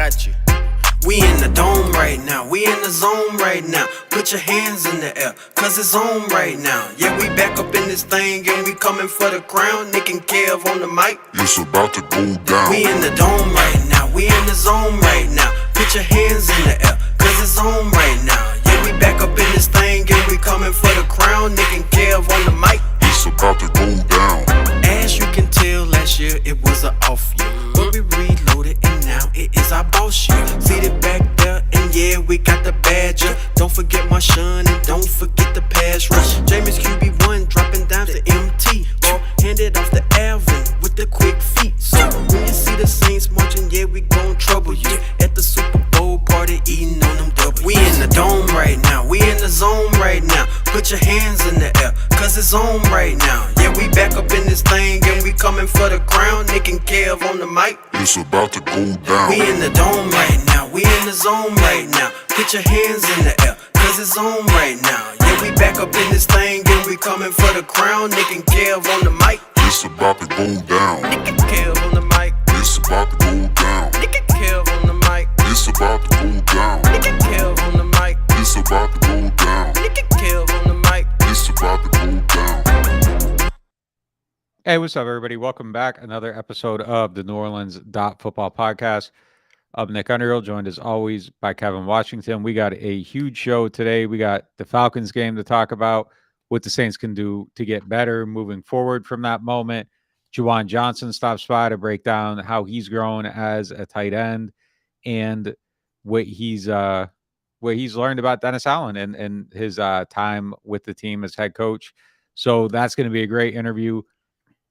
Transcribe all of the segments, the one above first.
got you. We in the dome right now, we in the zone right now. Put your hands in the air, cause it's on right now. Yeah, we back up in this thing and we coming for the crown. Nick and Kev on the mic. It's about to go down. We in the dome right now, we in the zone right now. Put your hands in the air, cause it's on right now. Yeah, we back up in this thing and we coming for the crown. Nick and Kev on the mic. It's about to go down. As you can tell, last year it was an off year, but we reloaded and now it is our boss year. Seated back there and yeah, we got the badger. Don't forget my shun and don't forget the pass rush. Jameis QB1 dropping down to MT. Ball handed off the Alvin with the quick feet. So when you see the Saints marching, yeah, we gon' trouble you. At the Super Bowl party eating on them double. We in the dome right now, we in the zone right now. Put your hands in the air, cause it's on right now. Yeah, we back up in this thing and we coming for the crown. Nick and Kev on the mic. It's about to go down. We in the dome right now, we in the zone right now. Put your hands in the air, cause it's on right now. Yeah, we back up in this thing and we coming for the crown. Nick and Kev on the mic. It's about to go down. Nick and Kev on the mic. It's about to go down. Nick and Kev on the mic. It's about to go down. Nick and Kev on the mic. It's about to go down. Nick and Kev on the mic. It's about to go down. Hey, what's up, everybody? Welcome back. Another episode of the NewOrleans.Football podcast. I'm Nick Underhill, joined as always by Kevin Washington. We got a huge show today. We got the Falcons game to talk about, what the Saints can do to get better moving forward from that moment. Juwan Johnson stops by to break down how he's grown as a tight end and what he's learned about Dennis Allen and his time with the team as head coach. So that's going to be a great interview.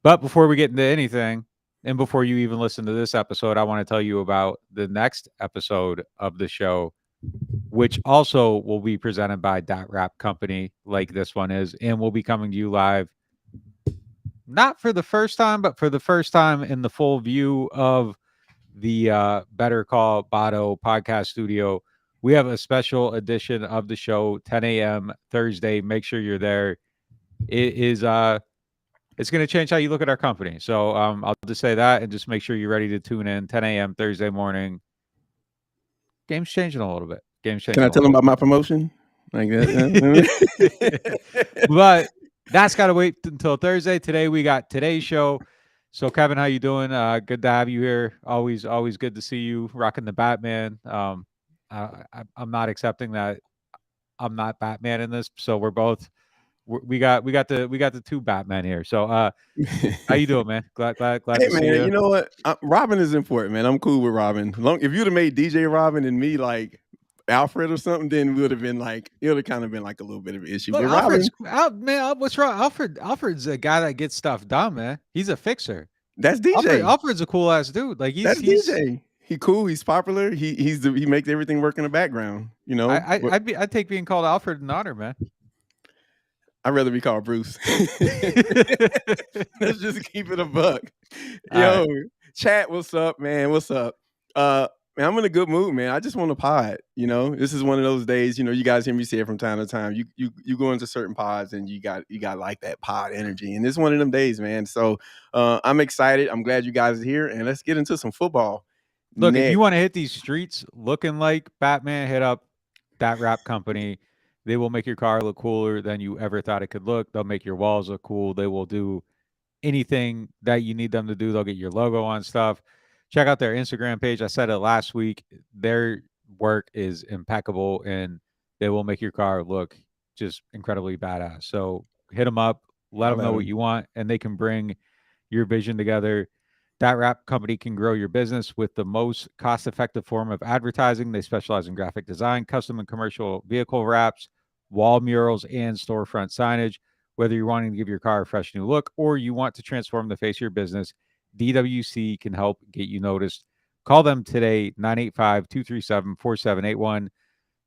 But before we get into anything, and before you even listen to this episode, I want to tell you about the next episode of the show, which also will be presented by Dat Wrap Company, like this one is, and will be coming to you live, not for the first time, but for the first time in the full view of the Better Call Bado podcast studio. We have a special edition of the show, 10 a.m. Thursday. Make sure you're there. It is it's going to change how you look at our company. So I'll just say that and just make sure you're ready to tune in 10 a.m. Thursday morning. Game's changing a little bit. Can I tell them about my promotion? Like that? But that's got to wait until Thursday. Today we got today's show. So Kevin, how you doing? Good to have you here. Always good to see you rocking the Batman. I'm not accepting that I'm not Batman in this. So we're both. We got the two Batman here. So how you doing, man? Glad hey, to see you. You know what? Robin is important, man. I'm cool with Robin. If you'd have made DJ Robin and me like Alfred or something, then it would have been like it would have kind of been like a little bit of an issue. Look, but man, what's wrong? Alfred's a guy that gets stuff done, man. He's a fixer. That's DJ. Alfred's a cool ass dude. Like that's DJ. He cool. He's popular. He makes everything work in the background. You know, I'd take being called Alfred an honor, man. I'd rather be called Bruce. Let's just keep it a buck. Yo, chat, what's up, man? What's up? Man, I'm in a good mood, man. I just want to pod. You know, this is one of those days. You know, you guys hear me say it from time to time. You go into certain pods and you got like that pod energy, and it's one of them days, man. So I'm excited. I'm glad you guys are here, and let's get into some football. Look, if you want to hit these streets looking like Batman, hit up Dat Wrap Company. They will make your car look cooler than you ever thought it could look. They'll make your walls look cool. They will do anything that you need them to do. They'll get your logo on stuff. Check out their Instagram page. I said it last week. Their work is impeccable, and they will make your car look just incredibly badass. So hit them up. Let them know what you want, and they can bring your vision together. Dat Wrap Company can grow your business with the most cost-effective form of advertising. They specialize in graphic design, custom and commercial vehicle wraps, wall murals, and storefront signage. Whether you're wanting to give your car a fresh new look or you want to transform the face of your business, DWC can help get you noticed. Call them today, 985-237-4781.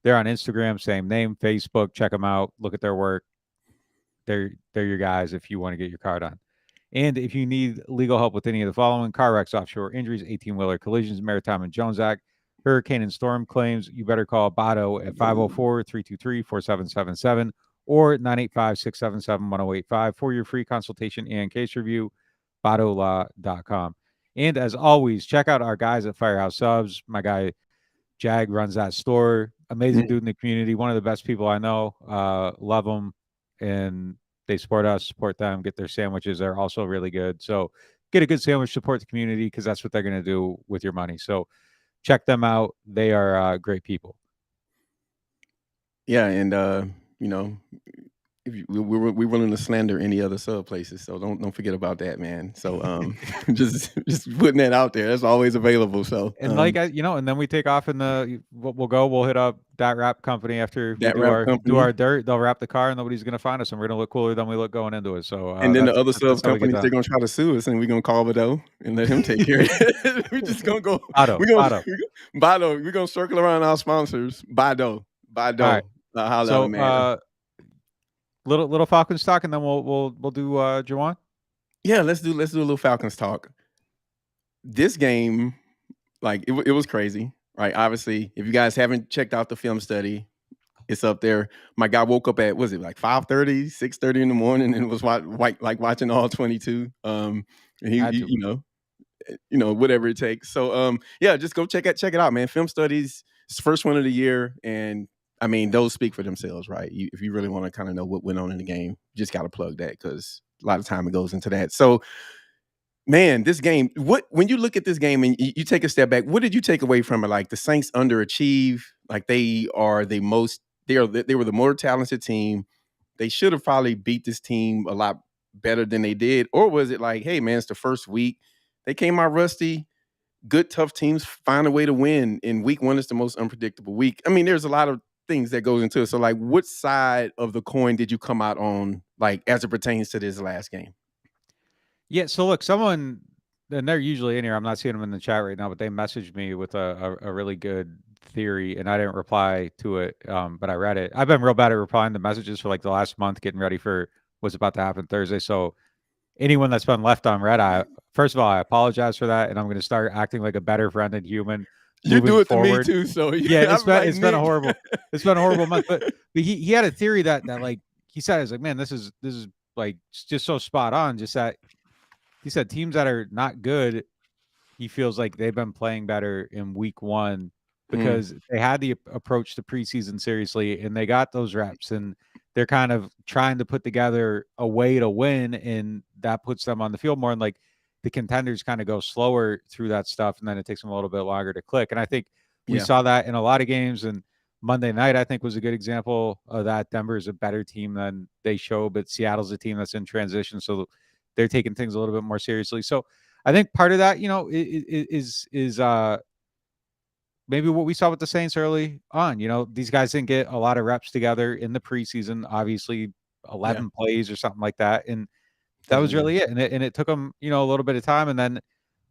They're on Instagram, same name, Facebook. Check them out. Look at their work. They're your guys if you want to get your car done. And if you need legal help with any of the following: car wrecks, offshore injuries, 18-wheeler collisions, Maritime Jones Act, hurricane and storm claims, you better call Bado at 504-323-4777 or 985-677-1085 for your free consultation and case review, badolaw.com. And as always, check out our guys at Firehouse Subs. My guy Jag runs that store. Amazing dude in the community. One of the best people I know. Love them. And they support us, support them, get their sandwiches. They're also really good. So get a good sandwich, support the community, because that's what they're going to do with your money. So check them out. They are great people. Yeah, and you know, if we're willing to slander any other sub places, so don't forget about that, man. So just putting that out there. That's always available. So And and then we take off in we'll hit up Dat Wrap Company after we Dat do Wrap our Company. dirt. They'll wrap the car and nobody's gonna find us, and we're gonna look cooler than we look going into it. So And then the other sub that's how we get companies, they're down. gonna try to sue us, and we're gonna call Vado and let him take care of it. We're just gonna go. Otto, We're gonna Otto. Bado. We're gonna circle around our sponsors. Bado. All right. Holla, So man. little Falcons talk, and then we'll do Juwan. Yeah, let's do a little Falcons talk. This game, like it was crazy, right? Obviously, if you guys haven't checked out the film study, it's up there. My guy woke up at, was it like 5:30, 6:30 in the morning, and was watching all 22. And he you know, whatever it takes. So yeah, just go check it out, man. Film studies, it's the first one of the year, and I mean, those speak for themselves, right? If you really want to kind of know what went on in the game, you just got to plug that, because a lot of time it goes into that. So, man, this game, when you look at this game and you take a step back, what did you take away from it? Like, the Saints underachieve, like they were the more talented team. They should have probably beat this team a lot better than they did. Or was it like, hey, man, it's the first week. They came out rusty. Good, tough teams find a way to win. And week one is the most unpredictable week. I mean, there's a lot of things that goes into it. So, like, what side of the coin did you come out on, like, as it pertains to this last game? Yeah, so look, someone, and they're usually in here, I'm not seeing them in the chat right now, but they messaged me with a really good theory, and I didn't reply to it, but I read it. I've been real bad at replying to messages for like the last month, getting ready for what's about to happen Thursday. So anyone that's been left on red, first of all, I apologize for that, and I'm going to start acting like a better friend and human. You do it forward. to me too, so yeah, it's been a horrible month. But he had a theory that like he said, is like, man, this is like just so spot on. Just that he said teams that are not good, he feels like they've been playing better in week one because they had the approach to preseason seriously, and they got those reps, and they're kind of trying to put together a way to win, and that puts them on the field more. And like the contenders kind of go slower through that stuff, and then it takes them a little bit longer to click. And I think we saw that in a lot of games. And Monday night, I think, was a good example of that. Denver is a better team than they show, but Seattle's a team that's in transition, so they're taking things a little bit more seriously. So I think part of that, is maybe what we saw with the Saints early on. These guys didn't get a lot of reps together in the preseason, obviously 11 plays or something like that. And that was really it. And it took them, a little bit of time. And then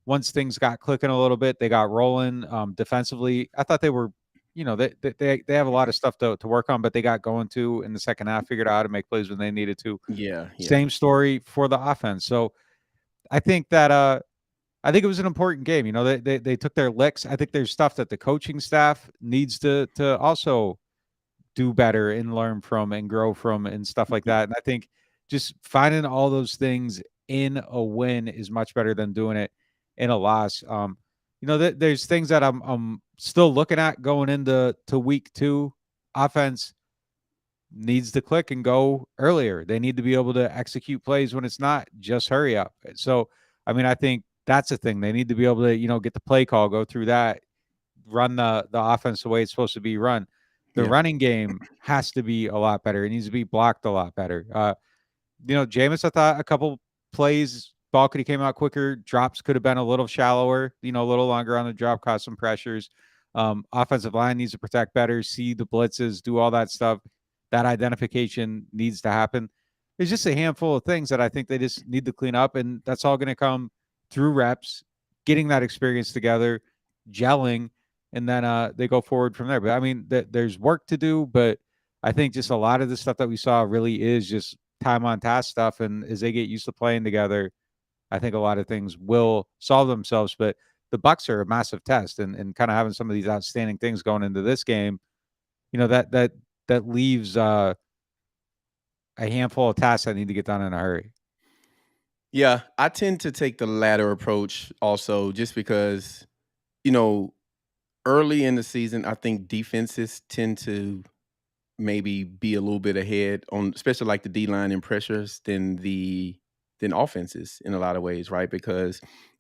once things got clicking a little bit, they got rolling defensively. I thought they were, they have a lot of stuff to work on, but they got going too in the second half, figured out how to make plays when they needed to. Yeah. Same story for the offense. So I think that, I think it was an important game. They took their licks. I think there's stuff that the coaching staff needs to also do better and learn from and grow from and stuff like that. And I think just finding all those things in a win is much better than doing it in a loss. There's things that I'm still looking at going into week two. Offense needs to click and go earlier. They need to be able to execute plays when it's not just hurry up. So, I mean, I think that's the thing. They need to be able to, get the play call, go through that, run the offense the way it's supposed to be run. The running game has to be a lot better. It needs to be blocked a lot better. Jameis, I thought a couple plays, ball could have came out quicker. Drops could have been a little shallower, a little longer on the drop, cause some pressures. Offensive line needs to protect better, see the blitzes, do all that stuff. That identification needs to happen. There's just a handful of things that I think they just need to clean up, and that's all going to come through reps, getting that experience together, gelling, and then they go forward from there. But I mean, there's work to do, but I think just a lot of the stuff that we saw really is just time on task stuff. And as they get used to playing together, I think a lot of things will solve themselves. But the Bucs are a massive test, and kind of having some of these outstanding things going into this game, that leaves a handful of tasks that need to get done in a hurry. Yeah, I tend to take the latter approach also, just because you know early in the season, I think defenses tend to maybe be a little bit ahead on, especially like the D line and pressures than offenses in a lot of ways, right? Because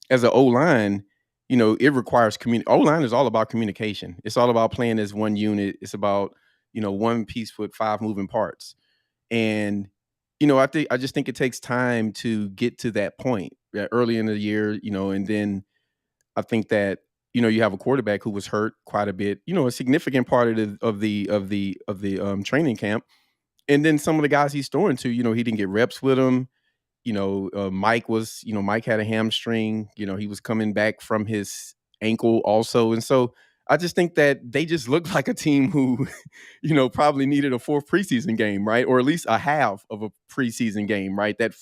as an O line, it requires O line is all about communication. It's all about playing as one unit. It's about one piece with five moving parts. And I just think it takes time to get to that point early in the year, and then I think that you have a quarterback who was hurt quite a bit, a significant part of the training camp, and then some of the guys he's throwing to, he didn't get reps with him. Mike had a hamstring. He was coming back from his ankle also, and so I just think that they just looked like a team who, probably needed a fourth preseason game, right, or at least a half of a preseason game, right? That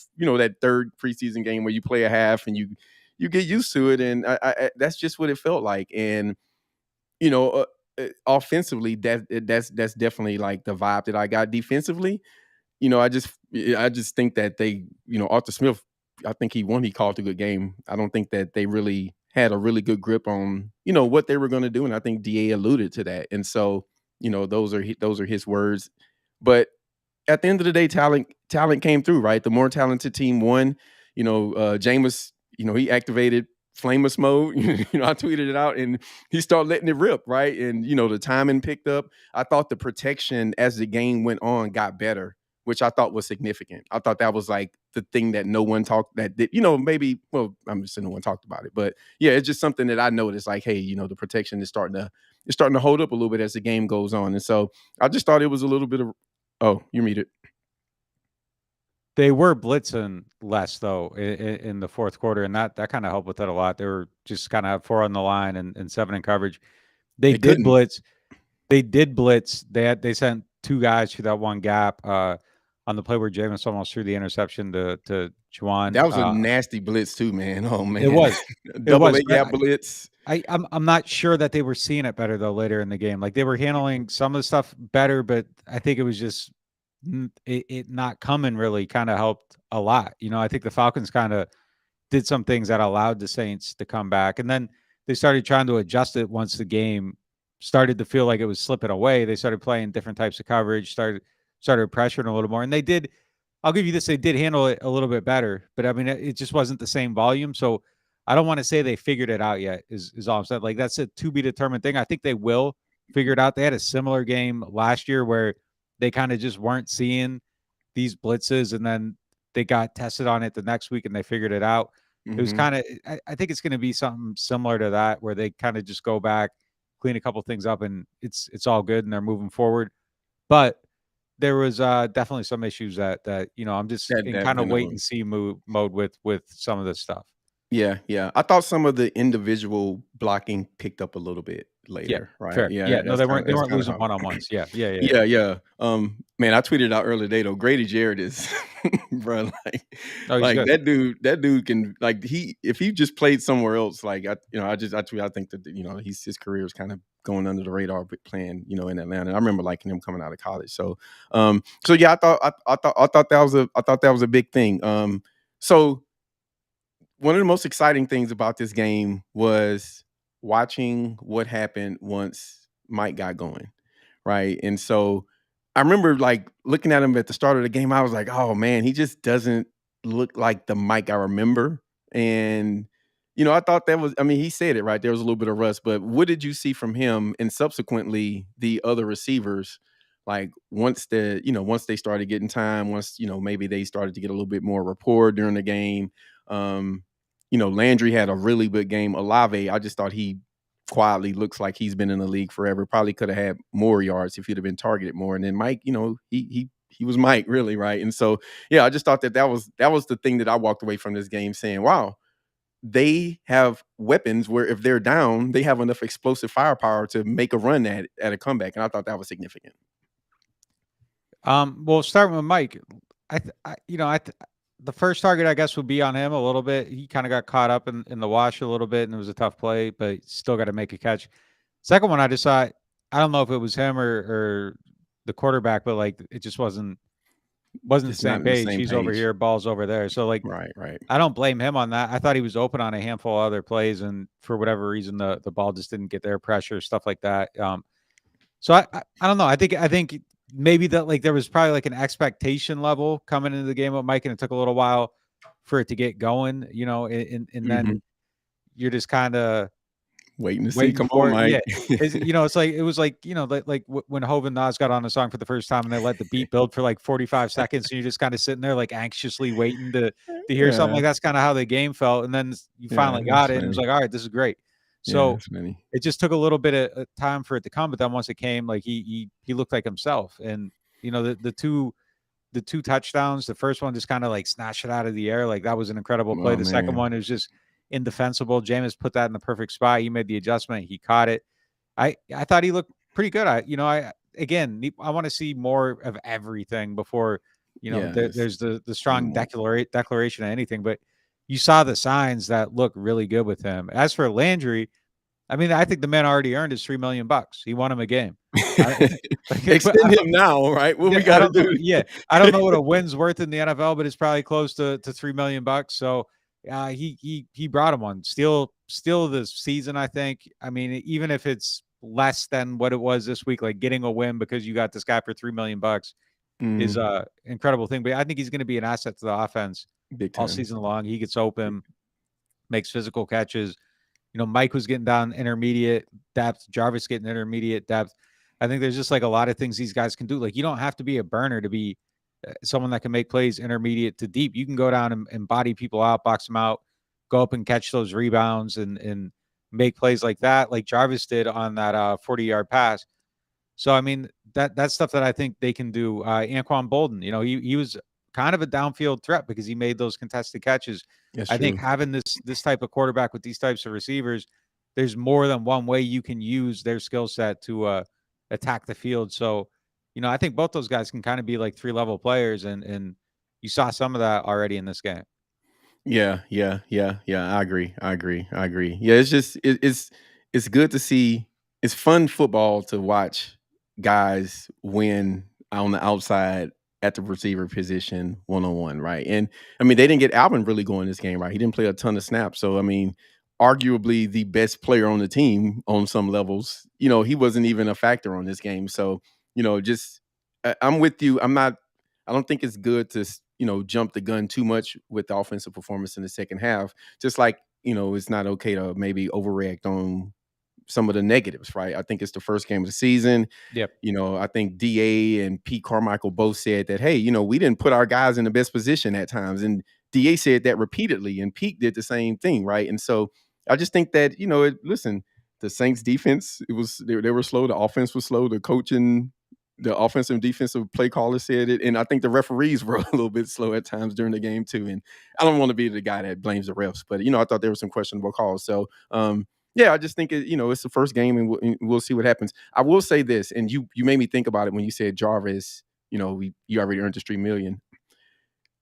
third preseason game where you play a half and you get used to it, and that's just what it felt like. And you know, offensively, that's definitely like the vibe that I got. Defensively, I just think that they, Arthur Smith, I think he called a good game. I don't think that they really had a really good grip on, what they were going to do, and I think DA alluded to that. And so, those are his words. But at the end of the day, talent came through, right? The more talented team won. Jameis, he activated Flameless mode. I tweeted it out, and he started letting it rip, right? And the timing picked up. I thought the protection as the game went on got better, which I thought was significant. I thought that was like the thing that no one talked that did, maybe, well, I'm just saying no one talked about it. But yeah, it's just something that I noticed, like, hey, the protection is starting to hold up a little bit as the game goes on. And so I just thought it was a little bit of, oh, you read it. They were blitzing less though in the fourth quarter, and that kind of helped with that a lot. They were just kind of 4 on the line and 7 in coverage. They They did couldn't. blitz. They did blitz. They sent 2 guys through that one gap on the play where Jameis almost threw the interception to Juwan. That was a nasty blitz too, man. Oh man. It was. It Double was. A gap blitz. I'm not sure that they were seeing it better though later in the game. Like they were handling some of the stuff better, but I think it was just it not coming really kind of helped a lot. I think the Falcons kind of did some things that allowed the Saints to come back, and then they started trying to adjust it once the game started to feel like it was slipping away. They started playing different types of coverage, started pressuring a little more, and they did. I'll give you this: they did handle it a little bit better, but I mean, it just wasn't the same volume. So I don't want to say they figured it out yet. Is all I'm saying. Like that's a to be determined thing. I think they will figure it out. They had a similar game last year where they kind of just weren't seeing these blitzes, and then they got tested on it the next week and they figured it out. It was kind of, I think it's going to be something similar to that, where they kind of just go back, clean a couple things up, and it's all good and they're moving forward. But there was definitely some issues that I'm just in kind of wait and see mode with some of this stuff. Yeah. I thought some of the individual blocking picked up a little bit later, right? Fair. Yeah. No, they weren't losing one-on-ones. Yeah. Yeah. Man, I tweeted out earlier today though. Grady Jarrett is, bro, like that dude can, like, if he just played somewhere else, like I think that his career is kind of going under the radar, but playing in Atlanta. I remember liking him coming out of college. So yeah, I thought that was a big thing. So one of the most exciting things about this game was watching what happened once Mike got going, right? And so I remember like looking at him at the start of the game. I was like, oh man, he just doesn't look like the Mike I remember. And I thought that was, I mean, he said it right. There was a little bit of rust, but what did you see from him and subsequently the other receivers? Like once they started getting time, once maybe they started to get a little bit more rapport during the game. Landry had a really good game. Olave, I just thought he quietly looks like he's been in the league forever. Probably could have had more yards if he'd have been targeted more. And then Mike, he was Mike, really, right? And so, yeah, I just thought that was the thing that I walked away from this game saying, wow, they have weapons where if they're down, they have enough explosive firepower to make a run at a comeback. And I thought that was significant. Well, starting with Mike, the first target, I guess, would be on him a little bit. He kind of got caught up in the wash a little bit, and it was a tough play, but still got to make a catch. Second one, I just thought, I don't know if it was him or the quarterback, but like it just wasn't wasn't the Just not same in the page. same He's over page. here, ball's over there. So like, Right. I don't blame him on that. I thought he was open on a handful of other plays, and for whatever reason, the ball just didn't get there, pressure, stuff like that. So I don't know. I think maybe that like there was probably like an expectation level coming into the game with Mike, and it took a little while for it to get going, you know, and then you're just kind of Waiting to see. waiting Come on, for it. Mike. Yeah. You know, it's like, it was like, you know, like when Hov and Nas got on the song for the first time and they let the beat build for like 45 seconds, and you're just kind of sitting there like anxiously waiting to hear something. Yeah. Like that's kind of how the game felt. And then you Yeah, finally that's got it, and it was funny. like, all right, this is great. Yeah, So that's funny. it just took a little bit of time for it to come, but then once it came, like he looked like himself. And you know, the two touchdowns, the first one just kind of like snatched it out of the air, like that was an incredible play. Oh, The second man. one was just indefensible. Jameis put that in the perfect spot. He made the adjustment. He caught it. I thought he looked pretty good. I want to see more of everything before, you know, Yeah, there's the strong more. declaration of anything. But you saw the signs that look really good with him. As for Landry, I mean, I think the man already earned his $3 million. He won him a game. Extend him now, right? What we I got to don't know. do? Yeah, I don't know what a win's worth in the NFL, but it's probably close to $3 million. So he brought him one. Still this season, I think. I mean, even if it's less than what it was this week, like getting a win because you got this guy for $3 million is a incredible thing. But I think he's going to be an asset to the offense Big all time. season long. He gets open, makes physical catches. You know, Mike was getting down intermediate depth. Jarvis getting intermediate depth. I think there's just like a lot of things these guys can do. Like you don't have to be a burner to be someone that can make plays intermediate to deep. You can go down and body people out, box them out, go up and catch those rebounds and make plays like that, like Jarvis did on that 40-yard pass. So I mean that's stuff that I think they can do. Anquan Bolden, you know, he was kind of a downfield threat because he made those contested catches. That's I think true. having this type of quarterback with these types of receivers, there's more than one way you can use their skill set to attack the field. So, you know, I think both those guys can kind of be like 3-level players, and you saw some of that already in this game. Yeah. I agree. Yeah, it's just it's good to see. It's fun football to watch guys win on the outside at the receiver position 1-on-1, right? And I mean, they didn't get Alvin really going this game, right? He didn't play a ton of snaps, so I mean, arguably the best player on the team on some levels. You know, he wasn't even a factor on this game. So you know, just I'm with you. I don't think it's good to jump the gun too much with the offensive performance in the second half. Just like it's not okay to maybe overreact on some of the negatives, right? I think it's the first game of the season. Yep. I think DA and Pete Carmichael both said that, hey, we didn't put our guys in the best position at times. And DA said that repeatedly, and Pete did the same thing, right? And so I just think that, listen, the Saints defense, they were slow. The offense was slow. The coaching, the offensive and defensive play caller said it. And I think the referees were a little bit slow at times during the game too. And I don't want to be the guy that blames the refs, but, I thought there were some questionable calls. So, yeah, I just think it's the first game, and we'll see what happens. I will say this, and you made me think about it when you said Jarvis. You already earned the $3 million.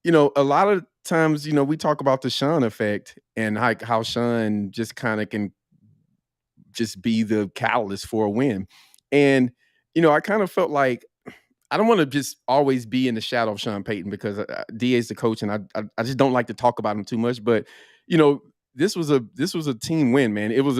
A lot of times, we talk about the Sean effect and how Sean just kind of can just be the catalyst for a win. And I kind of felt like I don't want to just always be in the shadow of Sean Payton because DA is the coach, and I just don't like to talk about him too much. But this was a team win, man. It was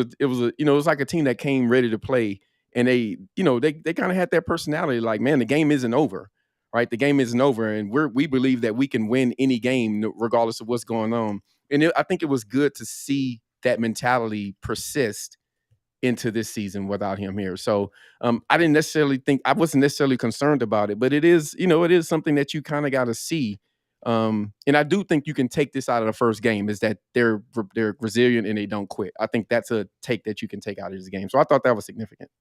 like a team that came ready to play, and they kind of had that personality. Like, man, the game isn't over, right? The game isn't over, and we believe that we can win any game regardless of what's going on. And I think it was good to see that mentality persist into this season without him here. So I wasn't necessarily concerned about it, but it is something that you kind of got to see. And I do think you can take this out of the first game, is that they're resilient and they don't quit. I think that's a take that you can take out of this game. So I thought that was significant.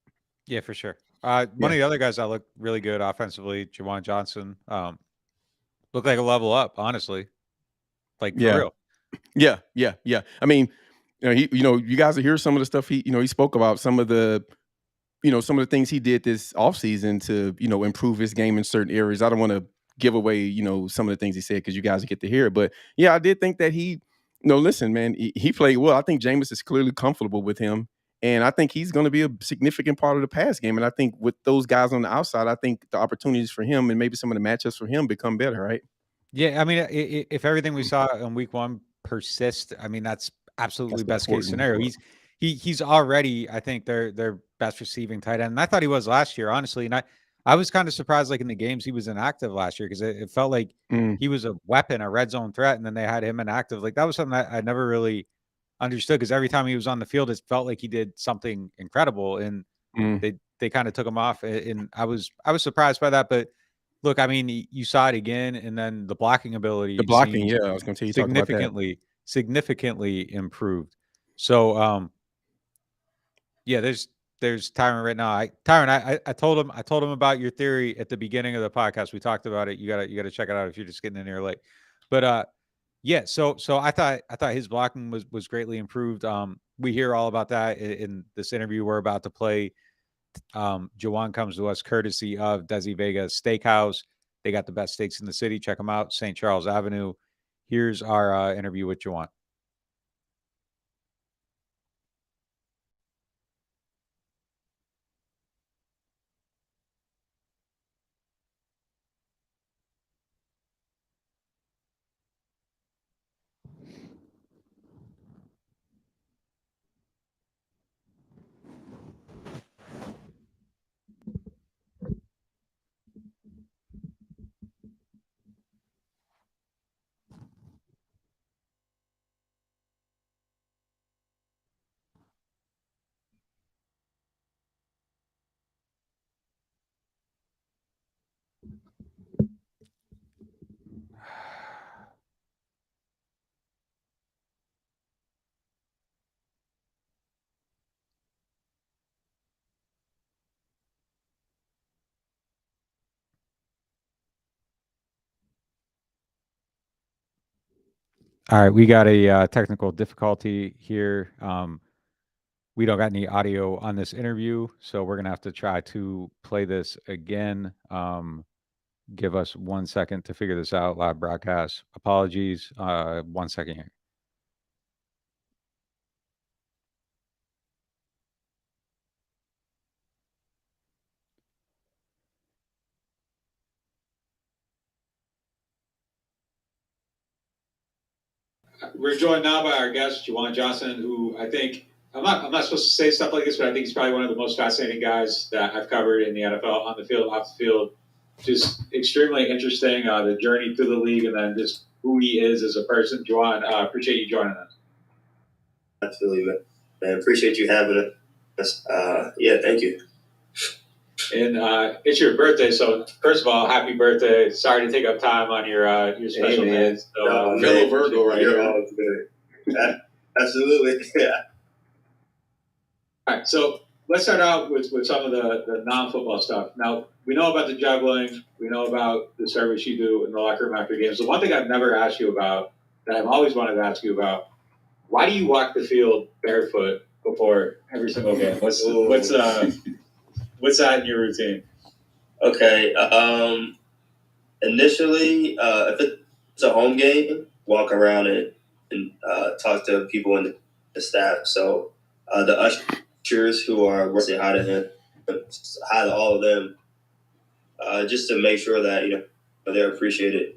Yeah, for sure. One of the other guys that looked really good offensively, Juwan Johnson, looked like a level up, honestly. Like, for real. Yeah. I mean, you guys will hear some of the stuff he spoke about, some of the things he did this offseason to, improve his game in certain areas. I don't want to give away, some of the things he said because you guys get to hear it. But yeah, I did think that listen, man, he played well. I think Jameis is clearly comfortable with him. And I think he's going to be a significant part of the pass game. And I think with those guys on the outside, I think the opportunities for him and maybe some of the matchups for him become better, right? Yeah, I mean, if everything we saw in week one persists, I mean, that's absolutely That's best case important. scenario. He's already, I think, their best receiving tight end. And I thought he was last year, honestly. And I was kind of surprised, like in the games he was inactive last year, because it felt like he was a weapon, a red zone threat, and then they had him inactive. Like that was something I never really understood, because every time he was on the field, it felt like he did something incredible, and Mm. they kind of took him off, and I was surprised by that. But look, I mean, you saw it again, and then the blocking The ability blocking, seems yeah, I was going to tell you talk about that. significantly improved. So yeah, there's Tyron right now. I told him about your theory at the beginning of the podcast. We talked about it. You gotta check it out if you're just getting in here late. But yeah, so I thought his blocking was greatly improved. We hear all about that in this interview we're about to play. Juwan comes to us courtesy of Desi Vega's Steakhouse. They got the best steaks in the city. Check them out, St. Charles Avenue. Here's our interview with Juwan. All right, we got a technical difficulty here. We don't got any audio on this interview, so we're gonna have to try to play this again. Give us 1 second to figure this out. Live broadcast. Apologies. 1 second here. We're joined now by our guest, Juwan Johnson, who I think I'm not supposed to say stuff like this, but I think he's probably one of the most fascinating guys that I've covered in the NFL, on the field, off the field. Just extremely interesting, the journey through the league, and then just who he is as a person. Juwan, appreciate you joining us. Absolutely, man. Appreciate you having us. Yeah, thank you. And it's your birthday, so first of all, happy birthday! Sorry to take up time on your special day. So, fellow Virgo, right here. All good. Absolutely, yeah. All right, so let's start out with some of the non-football stuff. Now, we know about the juggling. We know about the service you do in the locker room after games. The one thing I've never asked you about, that I've always wanted to ask you about, why do you walk the field barefoot before every single game? What's that in your routine? Okay. Initially, if it's a home game, walk around and talk to people in the staff. So the ushers who are working, hi to him, hi to all of them, just to make sure that they're appreciated.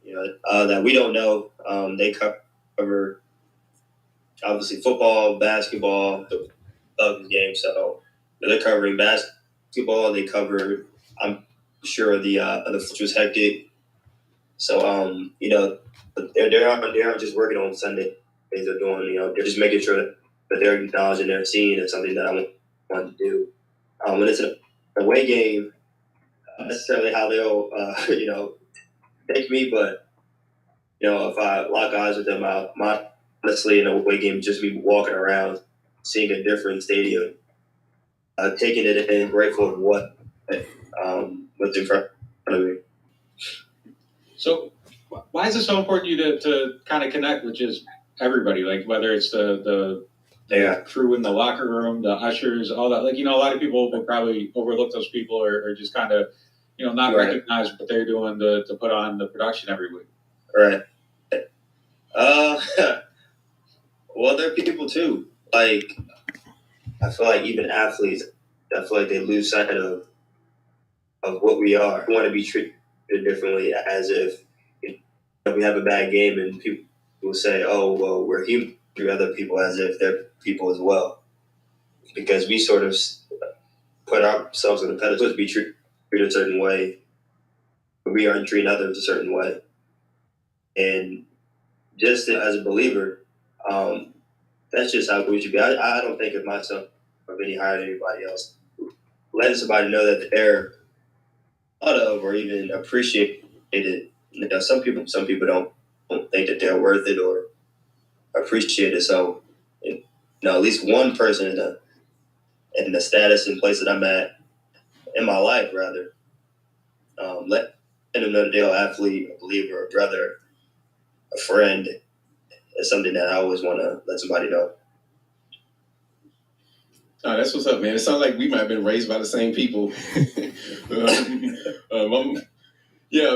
That we don't know. They cover obviously football, basketball, the Bucs game. So they're covering basketball. They cover, I'm sure, the which was hectic. So they aren't just working on Sunday. They're doing, they're just making sure that they're acknowledging their team. It's something that I want to do. When it's an away game, not necessarily how they'll take me, but if I lock eyes with them, honestly, in a away game, just be walking around, seeing a different stadium, taking it in, grateful for what's in front of me. So, why is it so important to you to kind of connect with just everybody? Like, whether it's the crew in the locker room, the ushers, all that. Like, a lot of people will probably overlook those people, or just kind of, not recognize what they're doing to put on the production every week. Right. Well, they're people too. Like, I feel like even athletes, I feel like they lose sight of what we are. We want to be treated differently, as if we have a bad game and people will say, "Oh, well, we're human," to other people as if they're people as well, because we sort of put ourselves on the pedestal to be treated a certain way, but we aren't treating others a certain way. And just as a believer, that's just how we should be. I don't think of myself of any higher than anybody else. Letting somebody know that they're thought of or even appreciated. Some people don't think that they're worth it or appreciate it. So, at least one person in the status and place that I'm at in my life, rather, let them know that they're an athlete, a believer, a brother, a friend, is something that I always want to let somebody know. Oh, that's what's up, man. It sounds like we might have been raised by the same people.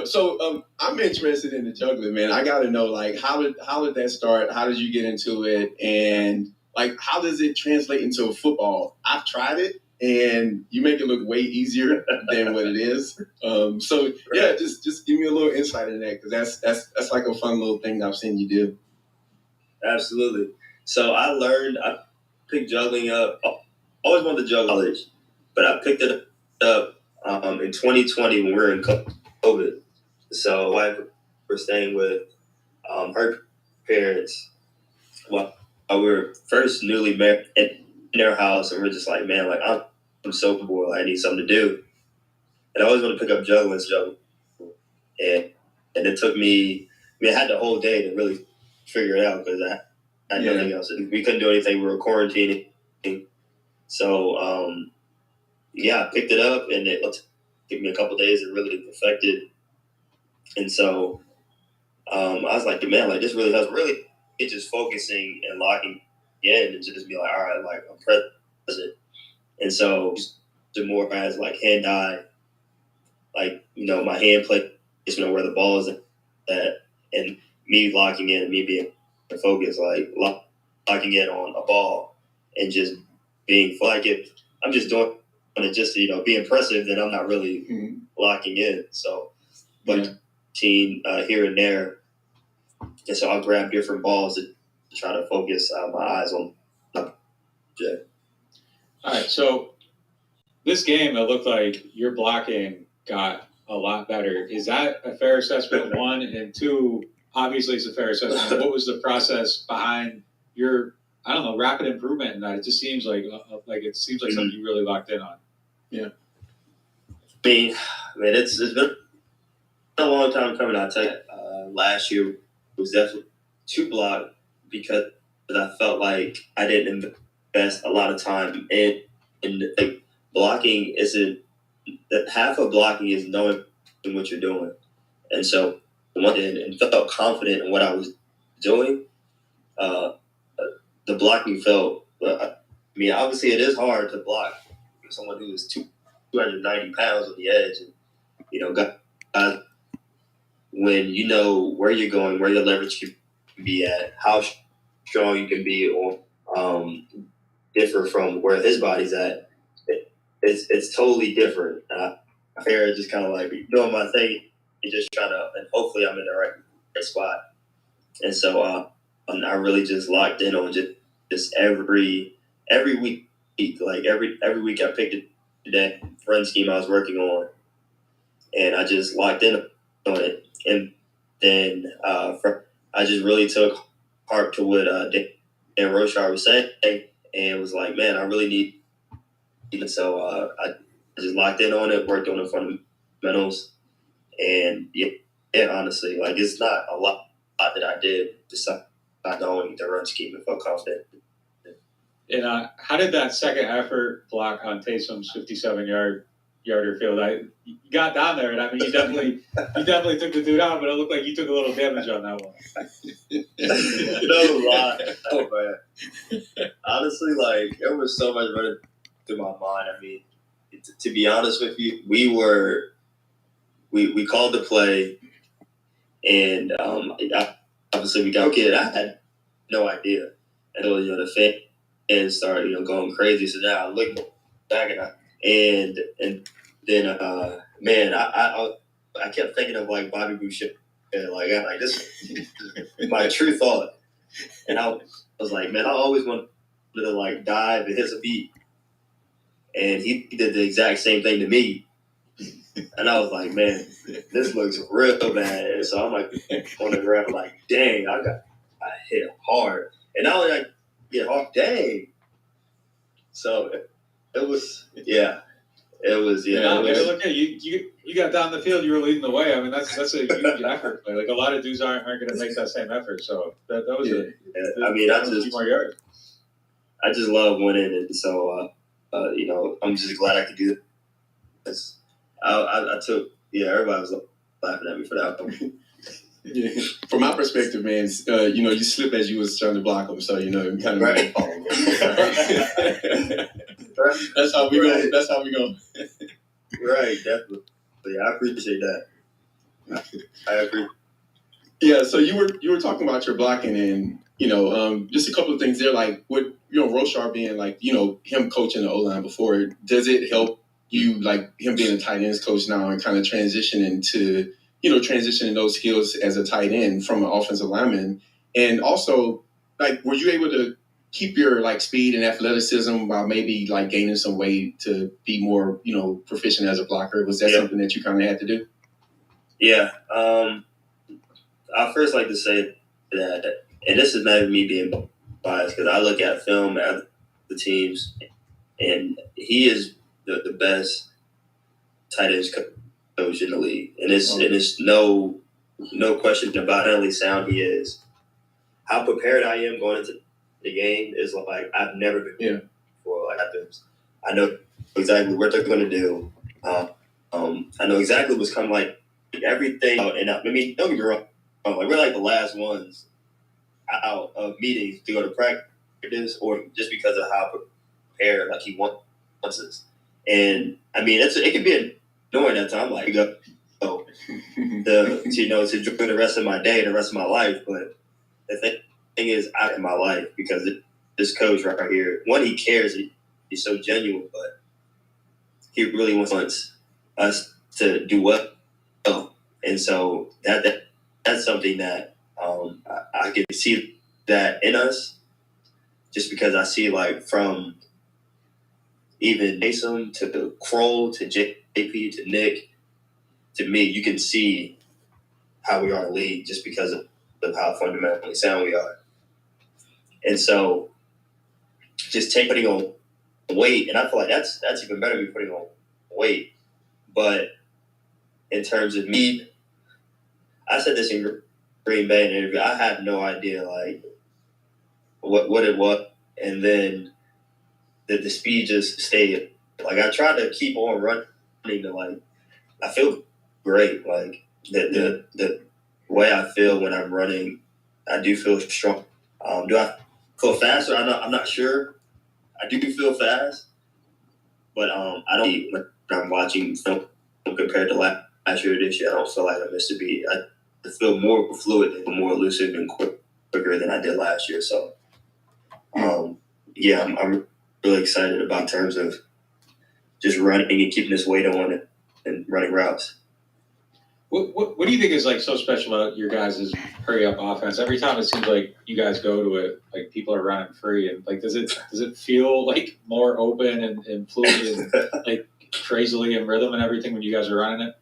So I'm interested in the juggling, man. I got to know, like, how did that start? How did you get into it? And, like, how does it translate into football? I've tried it, and you make it look way easier than what it is. Just give me a little insight in that, because that's like a fun little thing that I've seen you do. Absolutely. So I picked juggling up. I always wanted to juggle college, but I picked it up in 2020 when we were in COVID. So my wife was staying with her parents while we were first newly married in their house, and we're just like, man, like I'm so bored. Like, I need something to do, and I always want to pick up juggling, and it took me. I had the whole day to really figure it out because I had nothing else. We couldn't do anything. We were quarantining. So, I picked it up, and it took me a couple of days to really perfect it. And so I was like, man, like, this really helps. Really, it's just focusing and locking in and just be like, all right, like, I'm present. And so the more as, like, hand-eye, like, my hand placement where the ball is at, and me locking in and me being focused, like, locking in on a ball and just being like, if I'm just doing it just to be impressive, then I'm not really locking in. So, but team here and there, and so I'll grab different balls to try to focus my eyes on. All right, so this game, it looked like your blocking got a lot better. Is that a fair assessment? One, and two, obviously it's a fair assessment. What was the process behind your, I don't know, rapid improvement in that? It just seems like something you really locked in on. Yeah. I mean, it's been a long time coming. I'll tell you, last year was definitely too blocked because I felt like I didn't invest a lot of time in like, blocking. Isn't that half of blocking is knowing what you're doing, and so and felt confident in what I was doing. The blocking felt. Obviously, it is hard to block someone who is 290 pounds on the edge, and guys, when you know where you're going, where your leverage can be at, how strong you can be, or differ from where his body's at. It's totally different. I figure just kind of like doing my thing and just trying to, and hopefully I'm in the right spot. And so I really just locked in on just every week, like every week I picked that run scheme I was working on, and I just locked in on it. And then I just really took heart to what Dan Rochard was saying, and was like, man, I really need. And so I just locked in on it, worked on the fundamentals, and honestly, like, it's not a lot that I did, just not knowing the run scheme and felt confident. And how did that second effort block on Taysom's 57-yarder field? You got down there, and I mean, you definitely took the dude out, but it looked like you took a little damage on that one. No lie. Oh, man. Honestly, like, there was so much running through my mind. I mean, to be honest with you, we called the play, and obviously we got okay. I had no idea. And the and started, going crazy. So now I look back and then man, I kept thinking of like Bobby Boucher, and like I'm like this is my true thought, and I was like, man, I always wanted to like dive and hit a beat, and he did the exact same thing to me. And I was like, man, this looks real bad. And so I'm like on the ground, like, dang, I hit hard. And not only I get hard, dang. So it was, yeah. It was, yeah. No, man, look at you got down the field, you were leading the way. I mean, that's a huge effort. Like a lot of dudes aren't going to make that same effort. So that was a few more yards. I just love winning, and so I'm just glad I could do this. I took, everybody was laughing at me for that one. Yeah. From my perspective, man, you slip as you was trying to block them, so you kind of right. That's how we go. That's how we go. Right, definitely. I appreciate that. I agree. Yeah, so you were talking about your blocking, and just a couple of things there, like what Roshar being like, him coaching the O-line before. Does it help you, like him being a tight ends coach now, and kind of transitioning those skills as a tight end from an offensive lineman? And also, like, were you able to keep your like speed and athleticism while maybe like gaining some weight to be more, proficient as a blocker? Was that something that you kind of had to do? Yeah. I first like to say that, and this is not me being biased, because I look at film at the teams, and he is the best tight end coach in the league, and it's no question about how only sound he is. How prepared I am going into the game is like I've never been before. Like I know exactly what they're going to do. I know exactly what's coming. Like everything, and I mean, don't get me wrong. Like we're like the last ones out of meetings to go to practice, or just because of how prepared like he wants us. And I mean, it could be annoying at times, like to enjoy the rest of my day and the rest of my life. But the thing is, out of my life, because this coach right here, one, he cares, he's so genuine, but he really wants us to do well. And so that's something that I can see that in us, just because I see like from even Mason to Kroll to JP to Nick to me, you can see how we are in the league just because of how fundamentally sound we are. And so just putting on weight, and I feel like that's even better than putting on weight. But in terms of me, I said this in Green Bay in an interview, I had no idea like what it was, and then the speed just stayed. Like I tried to keep on running to like I feel great. Like the way I feel when I'm running, I do feel strong. Do I feel faster? I'm not sure. I do feel fast, but I don't. When I'm watching film compared to last year or this year, I don't feel like I missed a beat. I feel more fluid and more elusive and quicker than I did last year. So, I'm really excited about in terms of just running and keeping this weight on it and running routes. What do you think is like so special about your guys' hurry up offense? Every time it seems like you guys go to it, like people are running free, and like does it feel like more open and fluid and like crazily in rhythm and everything when you guys are running it?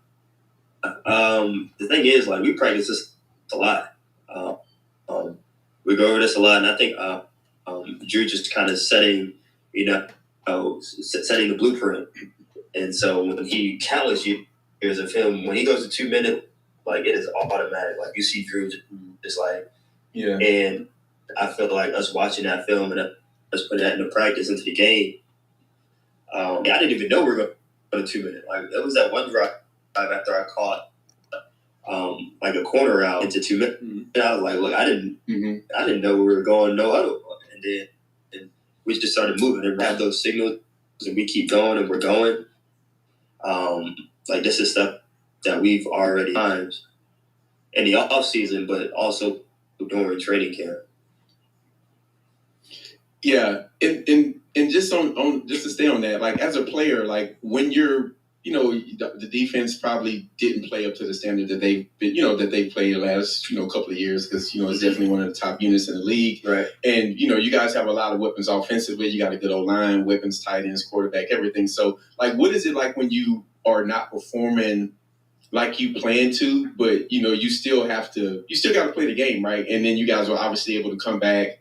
The thing is, like we practice this a lot. We go over this a lot, and I think Drew just kind of setting the blueprint. And so when he countless years of him, when he goes to 2 minutes, like it is automatic. Like you see Drew just like, and I feel like us watching that film and us putting that into practice, into the game. I didn't even know we were going to 2 minutes. Like there was that one drive after I caught like a corner out into 2 minutes. And I was like, look, I didn't know we were going no huddle. And then we just started moving and have those signals, and we keep going and we're going. Like this is stuff that we've already times in the off season, but also during training camp. Yeah, and just on just to stay on that, like as a player, like when you're, the defense probably didn't play up to the standard that they've been, that they played the last, couple of years, because it's definitely one of the top units in the league. Right. And you guys have a lot of weapons offensively. You got a good old line, weapons, tight ends, quarterback, everything. So, like, what is it like when you are not performing like you plan to, but you still got to play the game, right? And then you guys were obviously able to come back,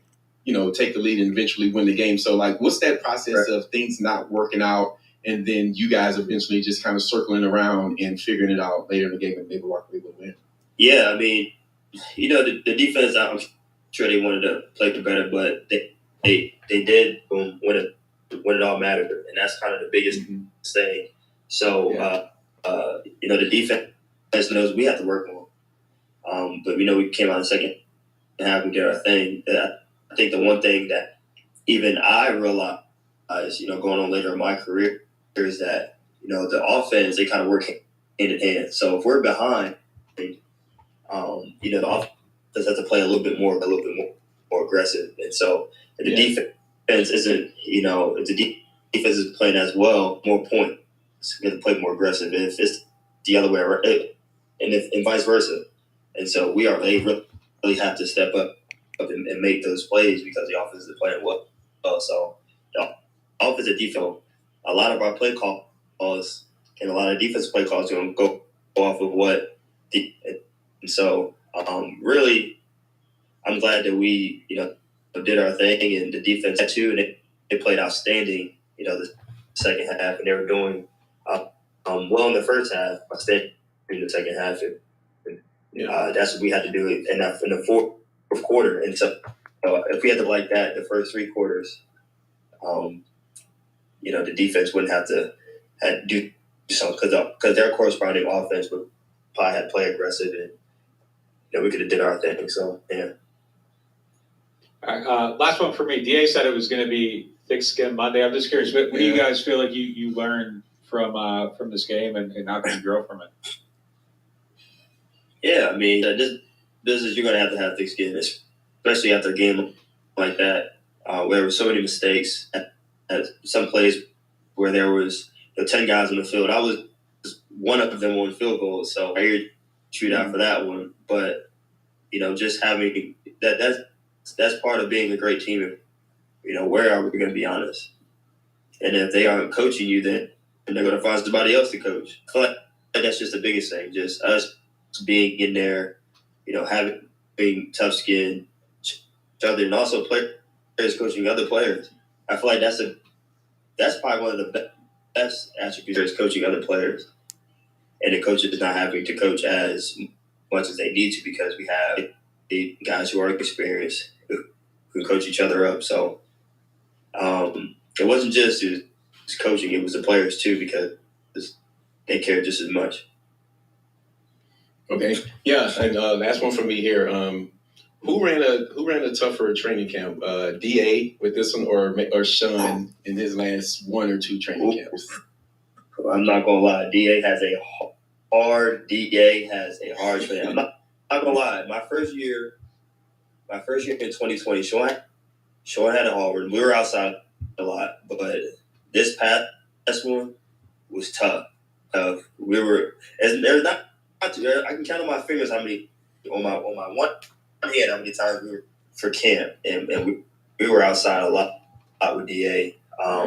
take the lead and eventually win the game. So, like, what's that process of things not working out, and then you guys eventually just kind of circling around and figuring it out later in the game and maybe walk away with a win? Yeah, I mean, the defense, I'm sure they wanted to play better, but they did when it all mattered, and that's kind of the biggest thing. So, the defense knows we have to work on, but we came out in the second half and did our thing. I think the one thing that even I realized, going on later in my career, is that the offense, they kind of work hand in hand. So if we're behind, the offense has to play a little bit more aggressive. And so if the defense isn't, if the defense is playing as well, more points, we have to play more aggressive. And if it's the other way around, and vice versa. And so they really have to step up and make those plays because the offense is playing well. So the offense and defense, a lot of our play calls and a lot of defensive play calls are going to go off of what. And so really, I'm glad that we did our thing, and the defense too, and they played outstanding. The second half, and they were doing well in the first half, outstanding in the second half, and that's what we had to do in the fourth quarter. And so if we had to like that the first three quarters, the defense wouldn't have to do something because their corresponding offense would probably have play aggressive, and we could have did our thing. So yeah. All right, last one for me. DA said it was going to be thick skin Monday. I'm just curious, what do you guys feel like you learned from this game, and how can you grow from it? Yeah, I mean, this business, you're going to have thick skin, especially after a game like that, where there were so many mistakes at some plays where there was 10 guys on the field. I was one of them on field goal, so I hear shoot out for that one. But just having that's part of being a great team. Where are we going to be honest? And if they aren't coaching you, then they're going to find somebody else to coach. I feel like that's just the biggest thing. Just us being in there, being tough skin, each other, and also players coaching other players. I feel like that's probably one of the best attributes is coaching other players, and the coaches not having to coach as much as they need to because we have the guys who are experienced who coach each other up. So it wasn't just coaching; it was the players too because they care just as much. Okay, yeah, and last one from me here. Who ran a tougher training camp? DA with this one, or Sean in his last one or two training camps? I'm not gonna lie. DA has a hard training. I'm not gonna lie. My first year in 2020, Sean had a hard one. We were outside a lot, but this past one was tough. We were. There's not. I can count on my fingers how many on my one hand how many times we were for camp, and we were outside a lot with DA.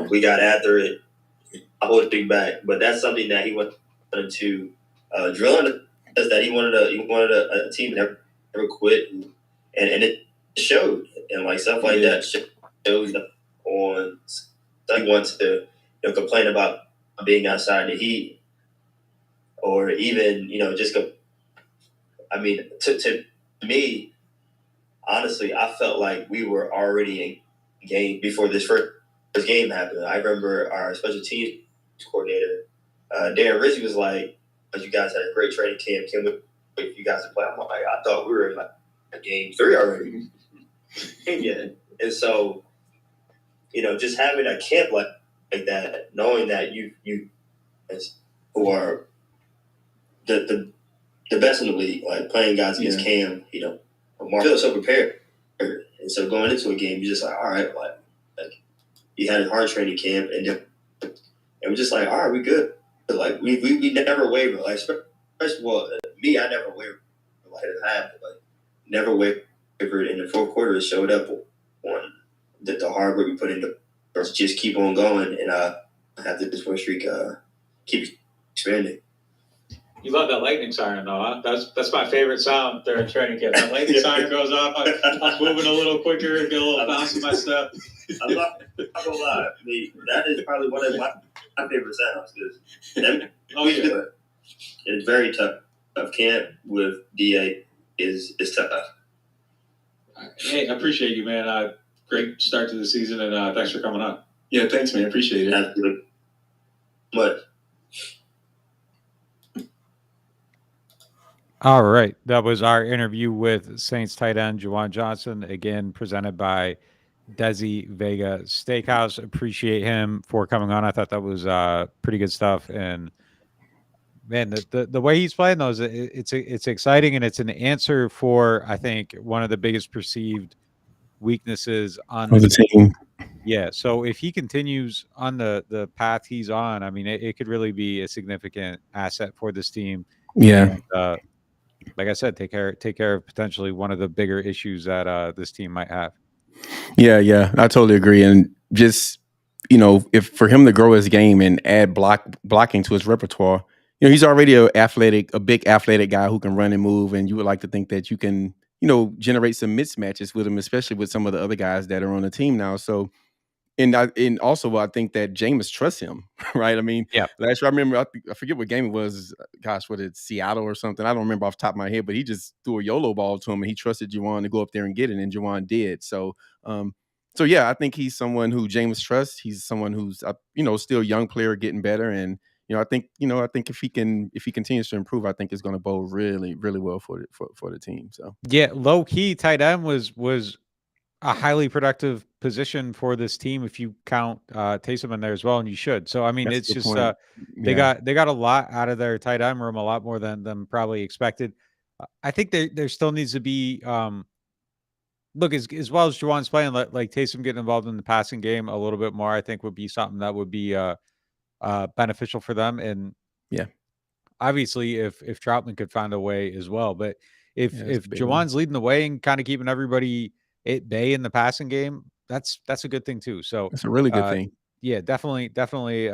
We got after it. I hold it back, but that's something that he wanted to drill. Is that he wanted a team that never quit, and it showed, and like stuff like that shows on. He wants to complain about being outside in the heat, or even just go. I mean, to me, honestly, I felt like we were already in game before this first game happened. I remember our special teams coordinator, Darren Rizzi, was like, "You guys had a great training camp. Can we wait for you guys to play?" I'm like, I thought we were in like game 3 already. Yeah, and so just having a camp like that, knowing that you who are the best in the league, like playing guys against Cam, Mark, feel so prepared. And so going into a game, you're just like, all right, like he had a hard training camp, and we're just like, all right, we good. Like we never waver. Like first of all, me, I never wavered. Like it happened, like never wavered. In the fourth quarter, it showed up on the hard work we put into just keep on going, and have this win streak keep expanding. You love that lightning siren, though, huh? That's my favorite sound during training camp. That lightning siren goes off. I'm moving a little quicker, get a little bounce in my step. I'm not gonna lie. I mean, that is probably one of my favorite sounds because it's very tough. Camp with DA is tough. Hey, I appreciate you, man. Great start to the season, and thanks for coming on. Yeah, thanks, man. Appreciate it. Absolutely. But all right, that was our interview with Saints tight end Juwan Johnson, again presented by Desi Vega Steakhouse. Appreciate him for coming on. I thought that was pretty good stuff, and man, the way he's playing those, it's exciting, and it's an answer for, I think, one of the biggest perceived weaknesses on the team. Yeah, so if he continues on the path he's on, I mean, it could really be a significant asset for this team. Yeah. And, like I said, take care of potentially one of the bigger issues that this team might have. Yeah, I totally agree. And just, if for him to grow his game and add blocking to his repertoire, he's already a big athletic guy who can run and move, and you would like to think that you can, generate some mismatches with him, especially with some of the other guys that are on the team now. So, and also I think that Jameis trusts him, right? I mean, last year I remember, I forget what game it was. Gosh, what it Seattle or something? I don't remember off the top of my head, but he just threw a YOLO ball to him, and he trusted Juwan to go up there and get it, and Juwan did. So, I think he's someone who Jameis trusts. He's someone who's still a young player getting better, and I think if he continues to improve, I think it's going to bode really, really well for the team. So low key tight end was a highly productive position for this team if you count Taysom in there as well, and you should. So I mean, it's just they got a lot out of their tight end room, a lot more than probably expected. I think there still needs to be look, as well as Juwan's playing, like Taysom getting involved in the passing game a little bit more, I think would be something that would be beneficial for them. And obviously if Troutman could find a way as well, but if Juwan's leading the way and kind of keeping everybody at bay in the passing game, that's a good thing too. So it's a really good thing. Yeah, definitely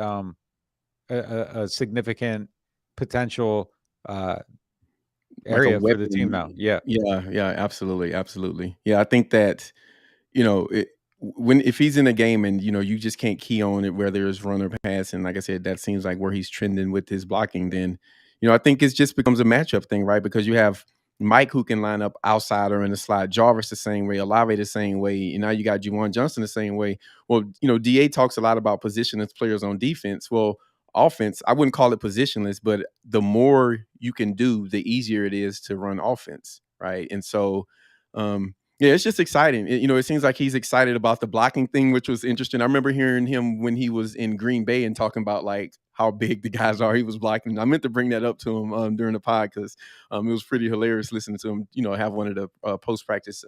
a significant potential area for the team now. Yeah, absolutely. Yeah, I think that if he's in a game and you just can't key on it where there's run or pass, and like I said, that seems like where he's trending with his blocking, then I think it just becomes a matchup thing, right? Because you have Mike who can line up outside or in the slot, Jarvis the same way, Olave the same way, and now you got Juwan Johnson the same way. Well, DA talks a lot about positionless players on defense. Well, offense, I wouldn't call it positionless, but the more you can do, the easier it is to run offense, right? And so, it's just exciting. It seems like he's excited about the blocking thing, which was interesting. I remember hearing him when he was in Green Bay and talking about like how big the guys are he was blocking. I meant to bring that up to him during the pod because it was pretty hilarious listening to him, have one of the post-practice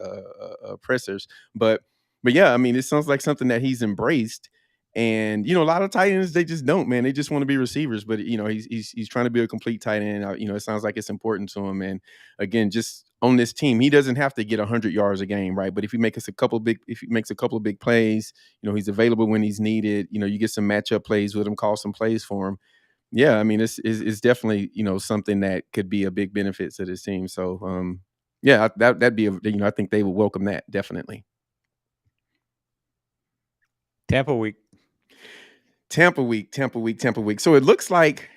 pressers. But yeah, I mean, it sounds like something that he's embraced. And, a lot of tight ends, they just don't, man. They just want to be receivers. But, he's trying to be a complete tight end. It sounds like it's important to him. And again, just on this team, he doesn't have to get 100 yards a game, right? But if he makes a couple of big plays, he's available when he's needed. You get some matchup plays with him, call some plays for him. Yeah, I mean, it's definitely, something that could be a big benefit to this team. So, that'd be, I think they would welcome that, definitely. Tampa week. So it looks like,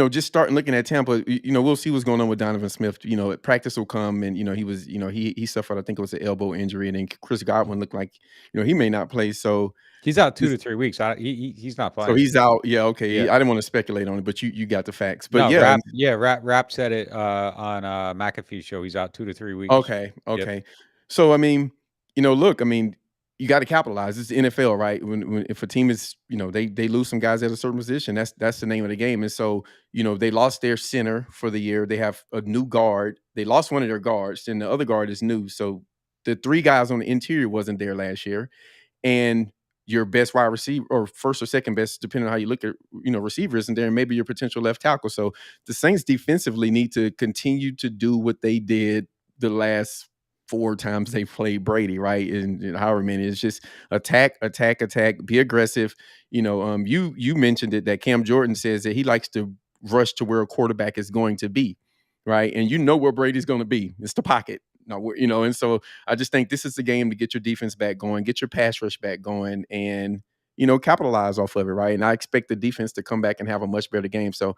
just starting looking at Tampa, we'll see what's going on with Donovan Smith. Practice will come, and he suffered, I think it was an elbow injury, and then Chris Godwin looked like he may not play. So he's out 2 to 3 weeks. He's not playing. So he's out. Yeah, okay. Yeah. I didn't want to speculate on it, but you got the facts. But Rap said it on McAfee's show. He's out 2 to 3 weeks. Okay. Yep. So I mean, look, I mean, you got to capitalize. It's the NFL, right? If a team is, they lose some guys at a certain position, that's the name of the game. And so, they lost their center for the year. They have a new guard. They lost one of their guards, and the other guard is new. So the 3 guys on the interior wasn't there last year. And your best wide receiver or first or second best, depending on how you look at, receiver isn't there, and maybe your potential left tackle. So the Saints defensively need to continue to do what they did the last 4 times they played Brady, right? And however many, it's just attack, be aggressive. You mentioned it that Cam Jordan says that he likes to rush to where a quarterback is going to be, right? And where Brady's going to be. It's the pocket. No, and so I just think this is the game to get your defense back going, get your pass rush back going, and capitalize off of it, right? And I expect the defense to come back and have a much better game. So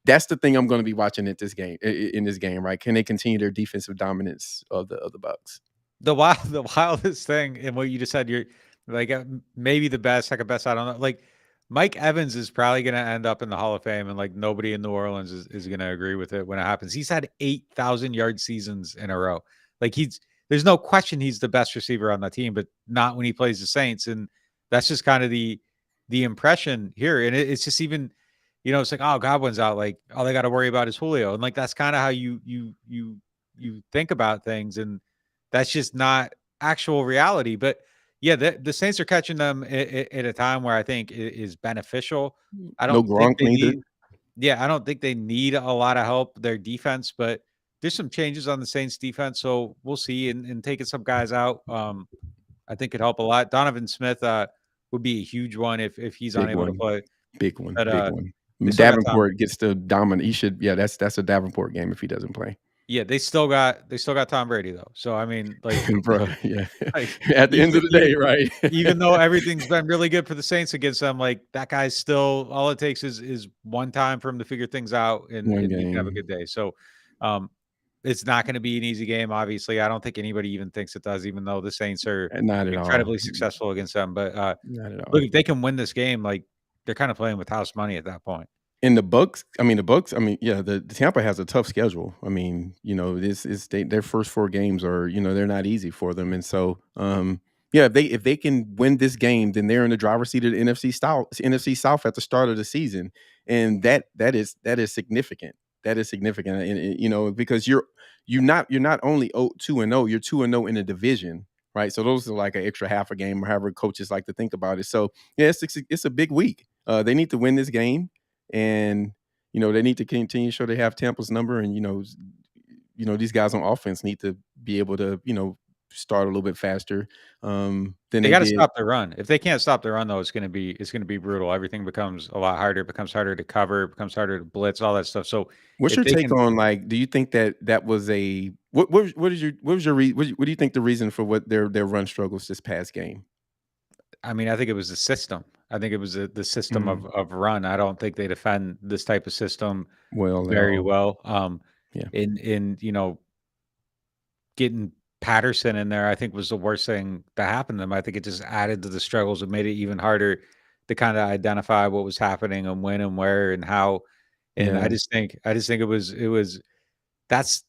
that's the thing I'm going to be watching at this game, in this game, right? Can they continue their defensive dominance of the Bucs? The wildest thing, and what you just said, you're like maybe the best, second best. I don't know. Like Mike Evans is probably going to end up in the Hall of Fame, and like nobody in New Orleans is going to agree with it when it happens. He's had 8,000-yard seasons in a row. Like there's no question he's the best receiver on the team, but not when he plays the Saints. And that's just kind of the impression here. And it's just even, it's like, oh, Godwin's out. Like all they got to worry about is Julio. And like, that's kind of how you think about things. And that's just not actual reality. But yeah, the Saints are catching them at a time where I think it is beneficial. I don't think they need, I don't think they need a lot of help, their defense, but there's some changes on the Saints defense. So we'll see. And taking some guys out, I think could help a lot. Donovan Smith would be a huge one if he's unable to play. Big one. But, big one. Davenport gets to dominate. He should, that's a Davenport game if he doesn't play. Yeah, they still got Tom Brady though. So I mean, like, bro, yeah. Like, at the end of the day, right? Even though everything's been really good for the Saints against them, like that guy's still, all it takes is one time for him to figure things out and he can have a good day. So it's not going to be an easy game. Obviously, I don't think anybody even thinks it does, even though the Saints are incredibly successful against them. But look, if they can win this game, like they're kind of playing with house money at that point. In the Bucs, the Tampa has a tough schedule. I mean, their first 4 games are, they're not easy for them. And so, if they can win this game, then they're in the driver's seat of the NFC South at the start of the season. And that is significant. That is significant. And, because you're not only 2-0, you're 2-0 in a division, right? So those are like an extra half a game, or however coaches like to think about it. So yeah, it's a big week. They need to win this game. And, they need to continue to show they have Tampa's number. And, these guys on offense need to be able to, start a little bit faster. They got to stop the run. If they can't stop the run, though, it's going to be brutal. Everything becomes a lot harder. It becomes harder to cover. It becomes harder to blitz, all that stuff. So what's your take on, like, do you think that was what do you think the reason for what their run struggles this past game? I mean, I think it was the system. I think it was the system of run. I don't think they defend this type of system very well. In getting Patterson in there, I think was the worst thing that happened to them. I think it just added to the struggles and made it even harder to kind of identify what was happening and when and where and how. And I just think it was that's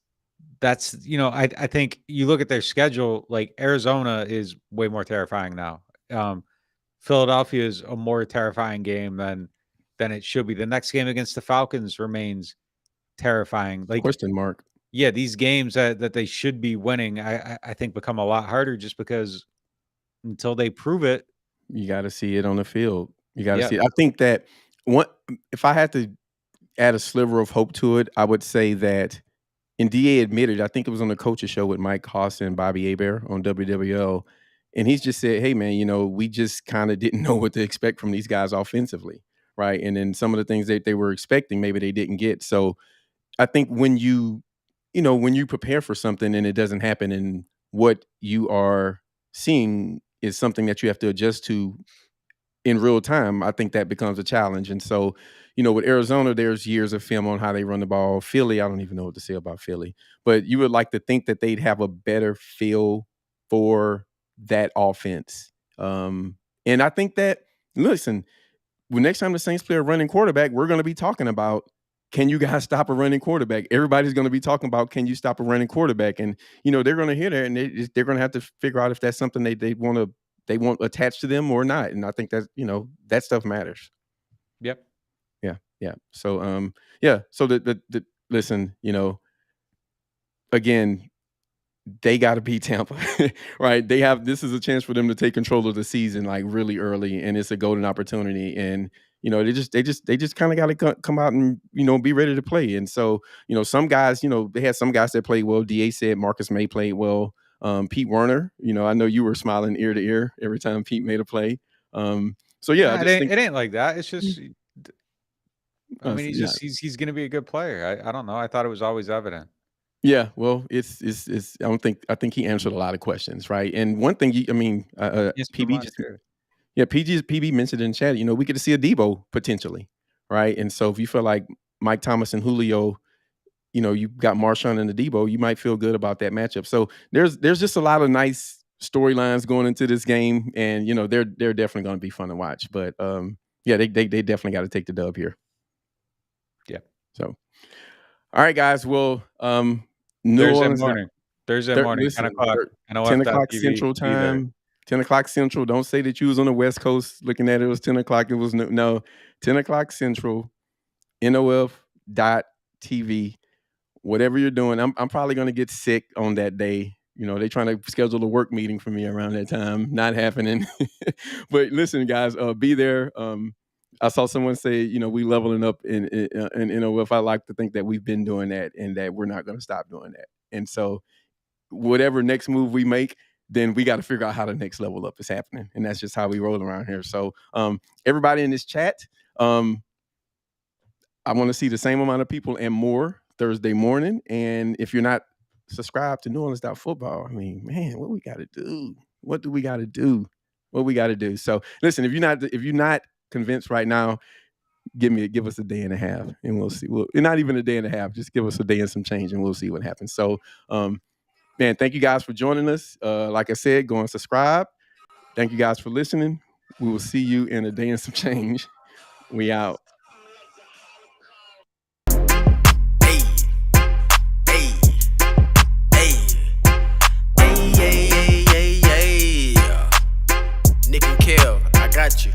I think you look at their schedule, like Arizona is way more terrifying now. Philadelphia is a more terrifying game than it should be. The next game against the Falcons remains terrifying. Like, question mark. Yeah, these games that they should be winning, I think become a lot harder just because until they prove it, you got to see it on the field. You got to see it. I think that if I had to add a sliver of hope to it, I would say that, and DA admitted, I think it was on the coach's show with Mike Haas and Bobby Hebert on WWL. And he's just said, hey, man, we just kind of didn't know what to expect from these guys offensively, right? And then some of the things that they were expecting, maybe they didn't get. So I think when you prepare for something and it doesn't happen, and what you are seeing is something that you have to adjust to in real time, I think that becomes a challenge. And so, with Arizona, there's years of film on how they run the ball. Philly, I don't even know what to say about Philly. But you would like to think that they'd have a better feel for that offense. And I think that, listen, when next time the Saints play a running quarterback, we're going to be talking about, can you guys stop a running quarterback? Everybody's going to be talking about, can you stop a running quarterback? And, they're going to hear that, and they're going to have to figure out if that's something they want attached to them or not. And I think that, that stuff matters. Yep. Yeah. So, so listen, again, they got to beat Tampa, right? This is a chance for them to take control of the season like really early, and it's a golden opportunity. And they just kind of got to come out and be ready to play. And so some guys, they had some guys that played well. Da said Marcus May played well. Pete Werner, I know you were smiling ear to ear every time Pete made a play. So yeah, it ain't like that. It's just, I mean, he's going to be a good player. I don't know. I thought it was always evident. Yeah, well, it's. I think he answered a lot of questions, right? And one thing, PB mentioned in chat, we get to see a Debo potentially, right? And so if you feel like Mike Thomas and Julio, you got Marshawn and the Debo, you might feel good about that matchup. So there's just a lot of nice storylines going into this game, and they're definitely going to be fun to watch. But they definitely got to take the dub here. Yeah. So, all right, guys. Well, Thursday morning, 10 o'clock. 10 o'clock Central Time. 10 o'clock Central. Don't say that you was on the West Coast looking at it. It was 10 o'clock. It was no 10 o'clock Central. NOF.TV. Whatever you're doing, I'm probably going to get sick on that day. They're trying to schedule a work meeting for me around that time. Not happening. But listen, guys, be there. I saw someone say, we leveling up in NOF. I like to think that we've been doing that and that we're not going to stop doing that. And so whatever next move we make, then we got to figure out how the next level up is happening. And that's just how we roll around here. So everybody in this chat, I want to see the same amount of people and more Thursday morning. And if you're not subscribed to NewOrleans.Football, I mean, man, what we got to do? What do we got to do? What we got to do? So listen, if you're not convinced right now, give us a day and a half and we'll see. Not even a day and a half, just give us a day and some change and we'll see what happens. So man, thank you guys for joining us. Like I said, go and subscribe. Thank you guys for listening. We will see you in a day and some change. We out. Nick and Kev, I got you.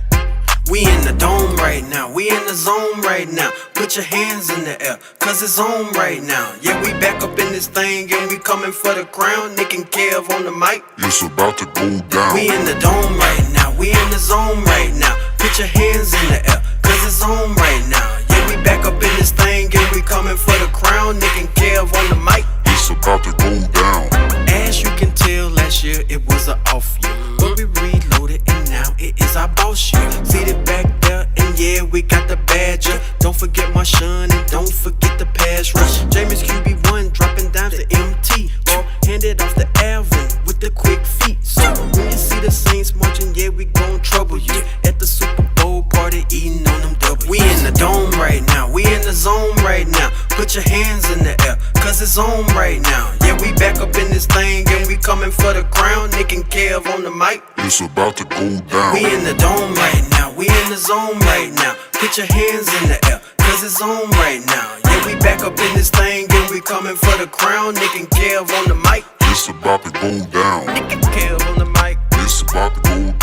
We in the dome right now, we in the zone right now. Put your hands in the air, cause it's on right now. Yeah, we back up in this thing and we coming for the crown. Nick and Kev on the mic. It's about to go down. We in the dome right now, we in the zone right now. Put your hands in the air, cause it's on right now. Yeah, we back up in this thing and we coming for the crown. Nick and Kev on the mic. It's about to go down. As you can tell, last year it was an off year. But we reloaded and now it is our boss year. Seated back there and yeah, we got the badger. Don't forget Marshawn and don't forget the pass rush. Jameis QB1 dropping down to MT. Or handed off the Alvin with the quick feet. So when you see the Saints marching, yeah, we gon' trouble you. At the Super Bowl party eating on them double. We in the dome right now, we in the zone right now. Put your hands in the air, cause it's on right now. Yeah, we back up in this thing and we coming for the crown. Nick and Kev on the mic. It's about to go down. We in the dome right now, we in the zone right now. Put your hands in the air, cause it's on right now. Yeah, we back up in this thing and we coming for the crown. Nick and Kev on the mic. It's about to go down. Nick and Kev on the mic. It's about to go down.